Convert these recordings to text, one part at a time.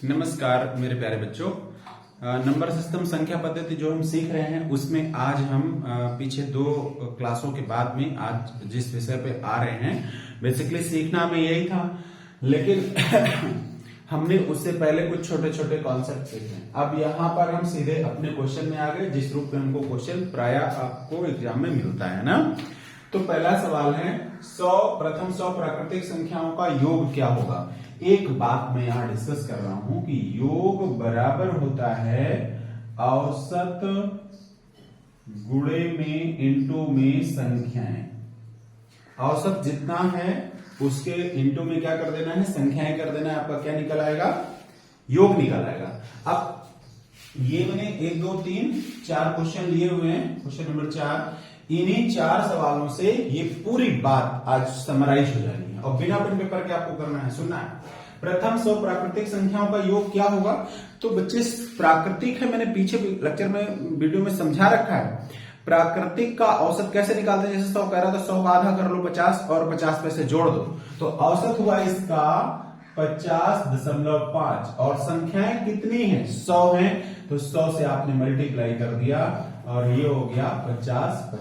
नमस्कार मेरे प्यारे बच्चों। नंबर सिस्टम संख्या पद्धति जो हम सीख रहे हैं उसमें आज हम पीछे दो क्लासों के बाद में आज जिस विषय पे आ रहे हैं बेसिकली सीखना में यही था, लेकिन हमने उससे पहले कुछ छोटे छोटे कॉन्सेप्ट सीखे। अब यहाँ पर हम सीधे अपने क्वेश्चन में आ गए, जिस रूप में हमको क्वेश्चन प्रायः आपको एग्जाम में मिलता है ना। तो पहला सवाल है प्रथम 100 प्राकृतिक संख्याओं का योग क्या होगा। एक बात मैं यहाँ डिस्कस कर रहा हूं कि योग बराबर होता है औसत गुणे में इंटू में संख्याएं। औसत जितना है उसके इंटू में क्या कर देना है, संख्याएं कर देना है। आपका क्या निकल आएगा, योग निकल आएगा। अब ये मैंने 1 2 3 4 क्वेश्चन लिए हुए हैं। क्वेश्चन नंबर 4, इन्हीं 4 सवालों से ये पूरी बात आज समराइज हो जानी है और बिना पेन पेपर के आपको करना है, सुनना है। प्रथम 100 प्राकृतिक संख्याओं का योग क्या होगा। तो बच्चे प्राकृतिक है, मैंने पीछे लेक्चर में वीडियो में समझा रखा है। प्राकृतिक का औसत कैसे निकालते हैं, जैसे 100 कह रहा था 100 का आधा कर लो 50 और 50 पे से जोड़ दो, तो औसत हुआ इसका 50.5 और संख्याएं कितनी है 100 है, तो 100 से आपने मल्टीप्लाई कर दिया और ये हो गया 50.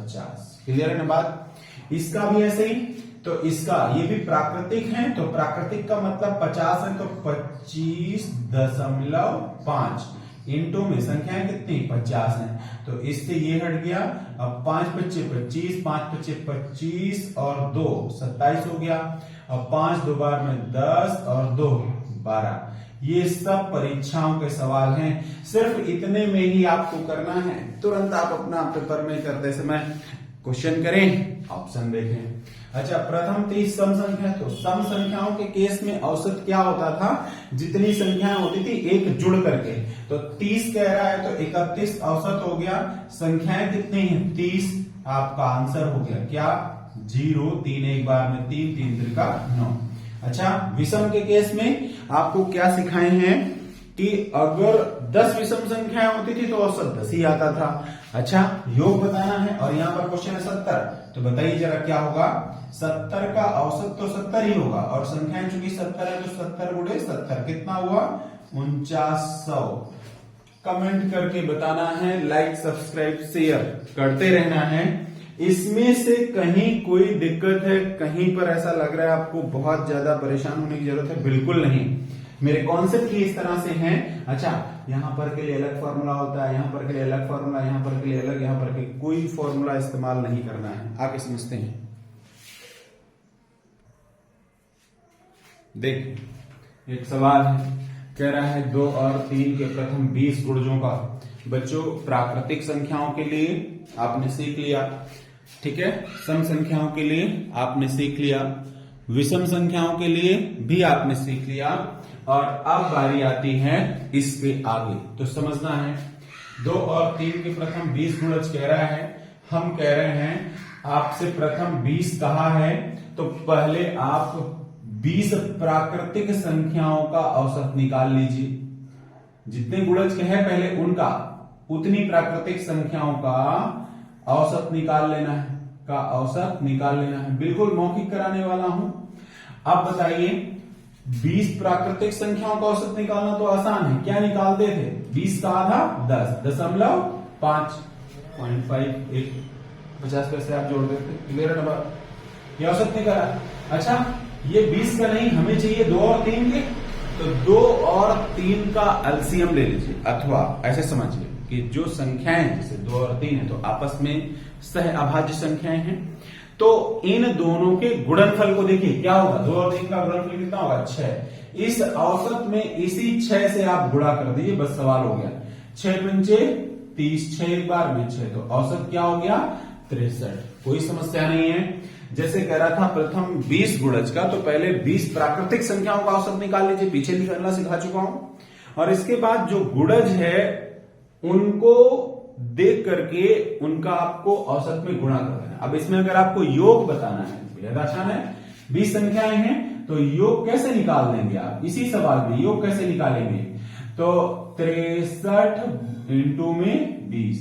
क्लियर है ना बात। इसका भी ऐसे ही, तो इसका ये भी प्राकृतिक है, तो प्राकृतिक का मतलब 50 है तो 25.5 इंटू में संख्याएं कितनी 50 है, तो इससे ये हट गया। अब 5 बच्चे 25, 5 बच्चे 25 और 2 27 हो गया। अब 5 2 बार में 10 और 2 12। ये सब परीक्षाओं के सवाल हैं, सिर्फ इतने में ही आपको करना है। तुरंत आप अपना पेपर में करते समय क्वेश्चन करें, ऑप्शन देखें। अच्छा, प्रथम 30 सम संख्या। तो सम संख्याओं के केस में औसत क्या होता था, जितनी संख्याएं होती थी एक जुड़ करके, तो 30 कह रहा है तो 31 औसत हो गया। संख्याएं कितनी हैं 30, आपका आंसर हो गया क्या 0। 3 एक बार में 3 3 त्रिका 9। अच्छा, विषम के केस में आपको क्या सिखाए हैं कि अगर 10 विषम संख्याएं होती थी तो औसत 10 ही आता था। अच्छा, योग बताना है और यहाँ पर क्वेश्चन है 70, तो बताइए जरा क्या होगा। 70 का औसत तो 70 ही होगा और संख्याएं चूंकि 70 है तो 70 गुणे 70 कितना हुआ 4900। कमेंट करके बताना है, लाइक सब्सक्राइब शेयर करते रहना है। इसमें से कहीं कोई दिक्कत है, कहीं पर ऐसा लग रहा है आपको बहुत ज्यादा परेशान होने की जरूरत है, बिल्कुल नहीं। मेरे कॉन्सेप्ट ही इस तरह से हैं। अच्छा, यहां पर के लिए अलग फॉर्मूला होता है, यहां पर के लिए अलग फॉर्मूला, यहां पर के लिए अलग, यहां पर के कोई फॉर्मूला इस्तेमाल नहीं करना है। आगे समझते हैं। देख, एक सवाल है, कह रहा है 2 और 3 के प्रथम 20 गुणजों का। बच्चों, प्राकृतिक संख्याओं के लिए आपने सीख लिया, ठीक है। सम संख्याओं के लिए आपने सीख लिया, विषम संख्याओं के लिए भी आपने सीख लिया, और अब बारी आती है इसके आगे। तो समझना है 2 और 3 के प्रथम 20 गुणज कह रहा है। हम कह रहे हैं आपसे प्रथम 20 कहा है, तो पहले आप 20 प्राकृतिक संख्याओं का औसत निकाल लीजिए। जितने गुणज के हैं पहले उनका उतनी प्राकृतिक संख्याओं का औसत निकाल लेना है, बिल्कुल मौखिक कराने वाला हूं। अब बताइए 20 प्राकृतिक संख्याओं का औसत निकालना तो आसान है, क्या निकालते थे 20 का आधा 10.5 0.5 50 पैसे आप जोड़ देते, क्लियर है बात, ये औसत निकाला। अच्छा, ये 20 का नहीं, हमें चाहिए 2 और 3 के, तो 2 और 3 का एलसीएम ले लीजिए, अथवा ऐसे समझिए कि जो संख्याएं जैसे 2 और 3 है तो आपस में सह अभाज्य संख्याएं हैं, तो इन दोनों के गुणनफल को देखिए क्या होगा। 2 और 3 का गुणनफल कितना होगा 6। इस औसत में इसी 6 से आप गुणा कर दीजिए, बस सवाल हो गया। 6 पंचे 30, 6 एक बार में 6, तो औसत क्या हो गया 63। कोई समस्या नहीं है। जैसे कह रहा था प्रथम 20 गुणज का, तो पहले 20 प्राकृतिक संख्याओं का औसत निकाल लीजिए, पीछे निकालना सिखा चुका हूं, और इसके बाद जो गुणज है उनको देख करके उनका आपको औसत में गुणा कर देना। अब इसमें अगर आपको योग बताना है, बेहद आसान है, 20 संख्याएं हैं तो योग कैसे निकाल देंगे आप, इसी सवाल में योग कैसे निकालेंगे, तो 63 इंटू में 20,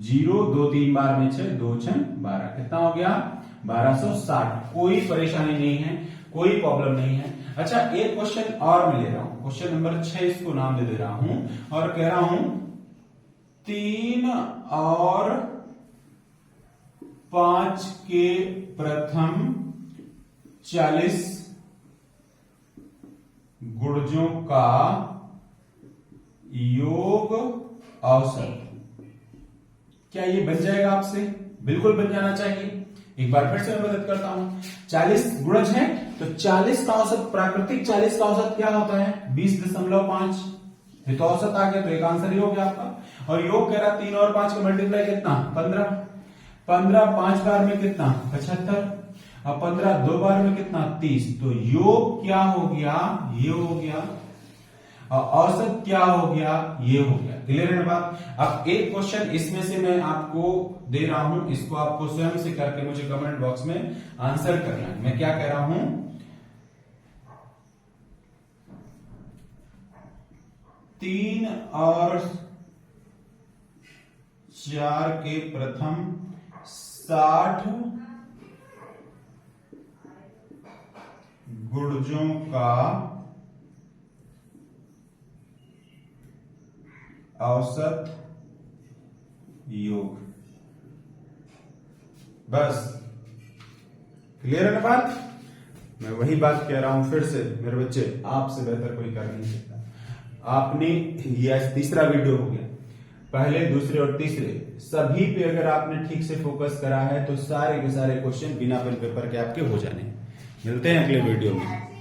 0 2 3 बार में 6, 2 6 12, कितना हो गया 1260। कोई परेशानी नहीं है, कोई प्रॉब्लम नहीं है। अच्छा, एक क्वेश्चन और मैं ले रहा हूं, क्वेश्चन नंबर 6 इसको नाम दे रहा हूं और कह रहा हूं 3 और 5 के प्रथम 40 गुणजों का योग औसत। क्या ये बन जाएगा आपसे? बिल्कुल बन जाना चाहिए। एक बार फिर से मैं मदद करता हूं। 40 गुणज है तो 40 का औसत, प्राकृतिक 40 का औसत क्या होता है? 20.5। ये तो औसत आ गया, तो एक आंसर ही हो गया आपका। और योग कह रहा 3 और 5 का मल्टीप्लाई कितना? 15। 15 5 बार में कितना? 75। अब 15 2 बार में कितना? 30। तो योग क्या हो गया? ये हो गया। और औसत क्या हो गया? ये हो गया। क्लियर है ना बात? अब एक क्वेश्चन इसमें से मैं आपको दे रहा हूं, इसको आपको स्वयं से करके मुझे कमेंट बॉक्स में आंसर करना है। मैं क्या कह रहा हूं? 3 और 4 के प्रथम 60 गुणजों का औसत योग। बस क्लियर है ना बात? मैं वही बात कह रहा हूं फिर से, मेरे बच्चे, आपसे बेहतर कोई कर नहीं सकता। आपने यह तीसरा वीडियो हो गया, पहले दूसरे और तीसरे सभी पे अगर आपने ठीक से फोकस करा है तो सारे के सारे क्वेश्चन बिना पेन पेपर के आपके हो जाने। मिलते हैं अगले वीडियो में।